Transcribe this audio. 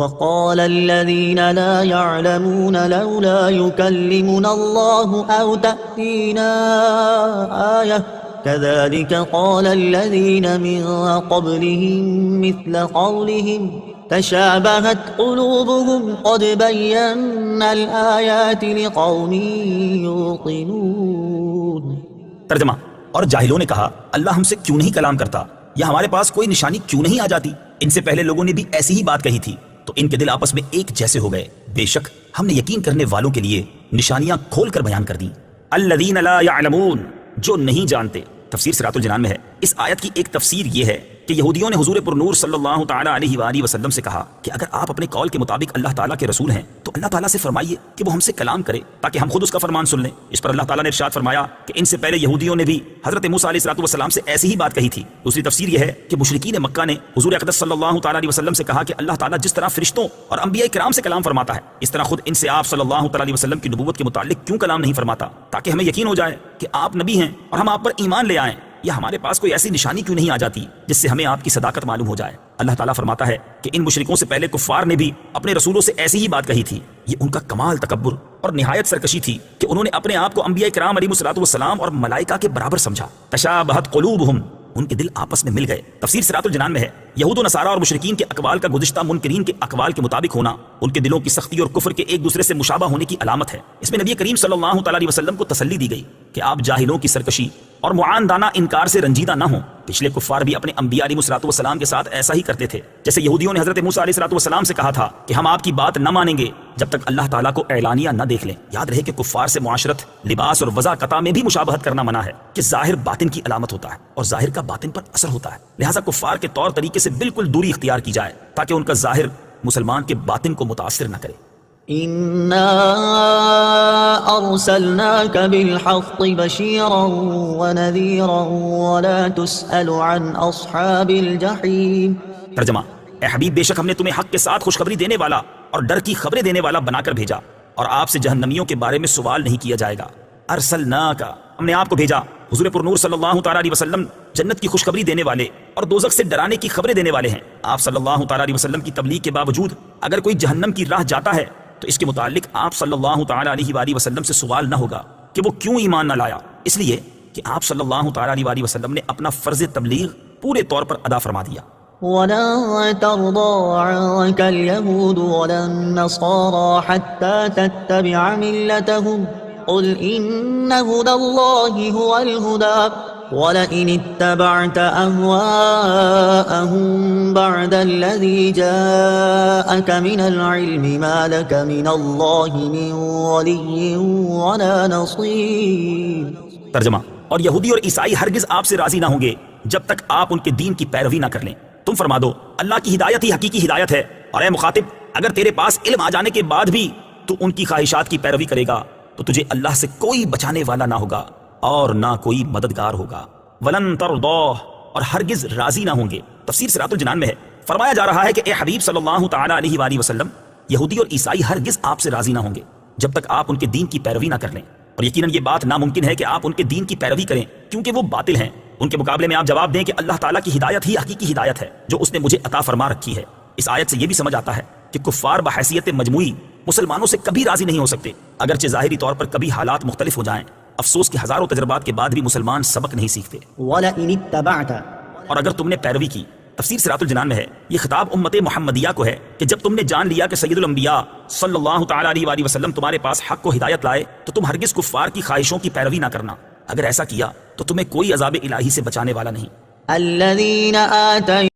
وقال الذين لا يعلمون لولا يكلمنا الله أو تأتينا آية كذلك قال الذين من قبلهم مثل قولهم تشابهت قلوبهم قد بينا الآيات لقوم يوقنون۔ ترجمہ: اور جاہلوں نے کہا اللہ ہم سے کیوں نہیں کلام کرتا، یا ہمارے پاس کوئی نشانی کیوں نہیں آ جاتی؟ ان سے پہلے لوگوں نے بھی ایسی ہی بات کہی تھی، تو ان کے دل آپس میں ایک جیسے ہو گئے۔ بے شک ہم نے یقین کرنے والوں کے لیے نشانیاں کھول کر بیان کر دیں۔ الذین لا یعلمون، جو نہیں جانتے۔ تفسیر صراط الجنان میں ہے، اس آیت کی ایک تفسیر یہ ہے کہ یہودیوں نے حضور پر نور صلی اللہ تعالیٰ علیہ وآلہ وسلم سے کہا کہ اگر آپ اپنے قول کے مطابق اللہ تعالیٰ کے رسول ہیں تو اللہ تعالیٰ سے فرمائیے کہ وہ ہم سے کلام کرے تاکہ ہم خود اس کا فرمان سن لیں۔ اس پر اللہ تعالیٰ نے ارشاد فرمایا کہ ان سے پہلے یہودیوں نے بھی حضرت موسیٰ علیہ السلام سے ایسی ہی بات کہی تھی۔ دوسری تفسیر یہ ہے کہ مشرکین مکہ نے حضور اقدس صلی اللہ تعالیٰ علیہ وسلم سے کہا کہ اللہ تعالیٰ جس طرح فرشتوں اور انبیاء کرام سے کلام فرماتا ہے، اس طرح خود ان سے آپ صلی اللہ تعالیٰ علیہ وسلم کی نبوت کے متعلق کیوں کلام نہیں فرماتا، تاکہ ہمیں یقین ہو جائے کہ آپ نبی ہیں اور ہم آپ پر ایمان لے آئیں، یا ہمارے پاس کوئی ایسی نشانی کیوں نہیں آ جاتی جس سے ہمیں آپ کی صداقت معلوم ہو جائے۔ اللہ تعالیٰ فرماتا ہے کہ ان مشرکوں سے پہلے کفار نے بھی اپنے رسولوں سے ایسی ہی بات کہی تھی۔ یہ ان کا کمال تکبر اور نہایت سرکشی تھی کہ انہوں نے اپنے آپ کو انبیاء کرام علیہ الصلوۃ والسلام اور ملائکہ کے برابر سمجھا۔ تشابہت قلوبہم، ان کے دل آپس میں مل گئے۔ تفسیر صراط الجنان میں ہے، یہود و نصارہ اور مشرکین کے اقوال کا گزشتہ منکرین کے اقوال کے مطابق ہونا ان کے دلوں کی سختی اور کفر کے ایک دوسرے سے مشابہ ہونے کی علامت ہے۔ اس میں نبی کریم صلی اللہ تعالیٰ علیہ وسلم کو تسلی دی گئی کہ آپ جاہلوں کی سرکشی اور معاندانہ انکار سے رنجیدہ نہ ہوں۔ پچھلے کفار بھی اپنے انبیاء علیہ الصلوۃ والسلام کے ساتھ ایسا ہی کرتے تھے، جیسے یہودیوں نے حضرت موسیٰ علیہ الصلوۃ والسلام سے کہا تھا کہ ہم آپ کی بات نہ مانیں گے جب تک اللہ تعالیٰ کو اعلانیہ نہ دیکھ لیں۔ یاد رہے کہ کفار سے معاشرت، لباس اور وضع قطع میں بھی مشابہت کرنا منع ہے کہ ظاہر باطن کی علامت ہوتا ہے اور ظاہر کا باطن پر اثر ہوتا ہے، لہٰذا کفار کے طور طریقے سے بالکل دوری اختیار کی جائے تاکہ ان کا ظاہر مسلمان کے باطن کو متاثر نہ کرے۔ إنا أرسلناك بالحق بشيرا ونذيرا ولا تسأل عن أصحاب الجحيم۔ ترجمہ: اے حبیب، بے شک ہم نے تمہیں حق کے ساتھ خوشخبری دینے والا اور ڈر کی خبریں دینے والا بنا کر بھیجا، اور آپ سے جہنمیوں کے بارے میں سوال نہیں کیا جائے گا۔ ارسلناک، ہم نے آپ کو بھیجا۔ حضور پر نور صلی اللہ تعالیٰ علیہ وسلم جنت کی خوشخبری دینے والے اور دوزخ سے ڈرانے کی خبریں دینے والے ہیں۔ آپ صلی اللہ تعالیٰ علیہ وسلم کی تبلیغ کے باوجود اگر کوئی جہنم کی راہ جاتا ہے تو اس کے متعلق آپ صلی اللہ تعالیٰ علیہ وآلہ وسلم سے سوال نہ ہوگا کہ وہ کیوں ایمان نہ لایا، اس لیے کہ آپ صلی اللہ تعالیٰ علیہ وآلہ وسلم نے اپنا فرض تبلیغ پورے طور پر ادا فرما دیا۔ وَلَن تَرْضَىٰ عَنكَ الْيَهُودُ وَلَا النَّصَارَىٰ حَتَّىٰ تَتَّبِعَ مِلَّتَهُمْ قُلْ إِنَّ هُدَى اللَّهِ هُوَ الْهُدَىٰ وَلَئِنِ اتَّبَعْتَ أَهْوَاءَهُم بَعْدَ الَّذِي جَاءَكَ مِنَ الْعِلْمِ مَا لَكَ مِنَ اللَّهِ مِن وَلِيٍّ وَلَا نَصِيرٍ۔ ترجمہ: اور یہودی اور عیسائی ہرگز آپ سے راضی نہ ہوں گے جب تک آپ ان کے دین کی پیروی نہ کر لیں۔ تم فرما دو اللہ کی ہدایت ہی حقیقی ہدایت ہے، اور اے مخاطب، اگر تیرے پاس علم آ جانے کے بعد بھی تو ان کی خواہشات کی پیروی کرے گا تو تجھے اللہ سے کوئی بچانے والا نہ ہوگا اور نہ کوئی مددگار ہوگا۔ ولن ترضیٰ، اور ہرگز راضی نہ ہوں گے۔ تفسیر صراط الجنان میں ہے، فرمایا جا رہا ہے کہ اے حبیب صلی اللہ تعالیٰ علیہ وآلہ وسلم، یہودی اور عیسائی ہرگز آپ سے راضی نہ ہوں گے جب تک آپ ان کے دین کی پیروی نہ کر لیں، اور یقیناً یہ بات ناممکن ہے کہ آپ ان کے دین کی پیروی کریں کیونکہ وہ باطل ہیں۔ ان کے مقابلے میں آپ جواب دیں کہ اللہ تعالیٰ کی ہدایت ہی حقیقی ہدایت ہے جو اس نے مجھے عطا فرما رکھی ہے۔ اس آیت سے یہ بھی سمجھ آتا ہے کہ کفار بحیثیت مجموعی مسلمانوں سے کبھی راضی نہیں ہو سکتے، اگرچہ ظاہری طور پر کبھی حالات مختلف ہو جائیں۔ افسوس کہ ہزاروں تجربات کے بعد بھی مسلمان سبق نہیں سیکھتے۔ وَلَئِنِ اتَّبَعْتَ، اور اگر تم نے پیروی کی۔ تفسیر صراط الجنان میں ہے، یہ خطاب امت محمدیہ کو ہے کہ جب تم نے جان لیا کہ سید الانبیاء صلی اللہ تعالیٰ علیہ وآلہ وسلم تمہارے پاس حق و ہدایت لائے تو تم ہرگز کفار کی خواہشوں کی پیروی نہ کرنا، اگر ایسا کیا تو تمہیں کوئی عذاب الہی سے بچانے والا نہیں۔ الَّذِينَ آتَيْنَاهُمُ